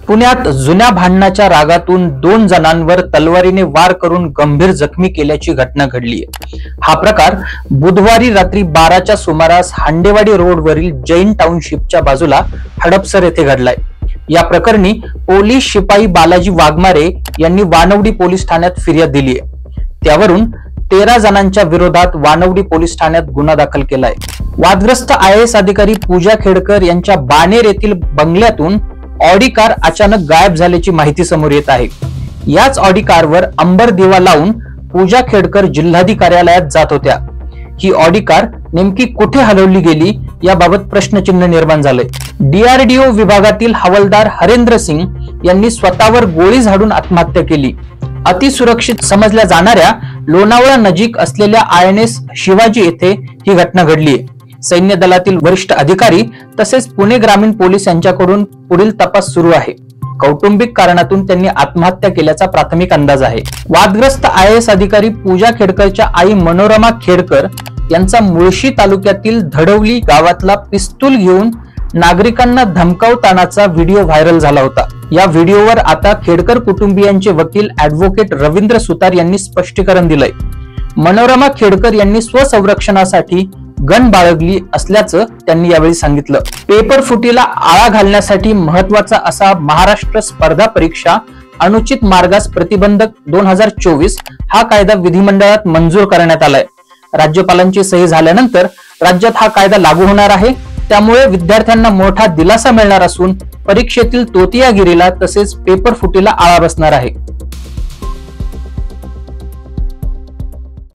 पुण्यात जुन्या भांडणाच्या रागातून 2 जणांवर तलवारीने वार करून गंभीर जखमी केल्याची घटना घडली आहे। हा प्रकार बुधवारी रात्री 12च्या सुमारास हांडेवाडी रोडवरील जैन टाउनशिपच्या बाजूला हडपसर येथे घडलाय। या प्रकरणी पोलीस शिपाई बालाजी वाघमारे यांनी वानवडी पोलीस ठाण्यात फिर्याद दिली आहे। त्यावरून 13 जणांच्या विरोधात वानवडी पोलीस ठाण्यात गुन्हा दाखल केलाय। वादग्रस्त IAS अधिकारी पूजा खेडकर यांच्या बाणेर येथील बंगल्यातून ऑडी कार अचानक गायब झाल्याची माहिती समोर येत आहे। याच ऑडी कारवर अंबर दिवा लावून पूजा खेडकर जिल्हाधिकारी कार्यालयात जात होत्या। ही ऑडी कार नेमकी कुठे हलवली गेली याबाबत प्रश्नचिन्ह निर्माण झाले। DRDO विभागातील हवालदार हरेंद्र सिंग यांनी स्वतःवर गोळी झाडून आत्महत्या केली। अतिसुरक्षित समजल्या जाणाऱ्या लोणावळा नजीक असलेल्या INS शिवाजी येथे ही घटना घडली आहे। सैन्य दलातील वरिष्ठ अधिकारी तसेच पुणे ग्रामीण पोलीस यांच्याकडून पुढील तपास सुरू आहे। कौटुंबिक कारणातून त्यांनी आत्महत्या केल्याचा प्राथमिक अंदाज आहे। वादग्रस्त IAS अधिकारी पूजा खेडकरच्या आई मनोरमा खेडकर यांचा मुळशी तालुक्यातील धडवली गावातला पिस्तूल घेऊन नागरिकांना धमकावतानाचा व्हिडिओ व्हायरल झाला होता। या व्हिडिओवर आता खेडकर कुटुंबियांचे वकील ॲडव्होकेट रवींद्र सुतार यांनी स्पष्टीकरण दिलंय। मनोरमा खेडकर यांनी स्वसंरक्षणासाठी गन बाळगली असल्याचं त्यांनी यावेळी सांगितलं। पेपर फुटीला आळा घालण्यासाठी महत्वाचा असा महाराष्ट्र स्पर्धा परीक्षा अनुचित मार्गास प्रतिबंधक 2024 हा कायदा विधिमंडळात मंजूर करण्यात आलाय। राज्यपालांची सही झाल्यानंतर राज्यात हा कायदा लागू होणार आहे। त्यामुळे विद्यार्थ्यांना मोठा दिलासा मिळणार असून परीक्षेतील तोतियागिरीला तसेच पेपर फुटीला आळा बसणार आहे।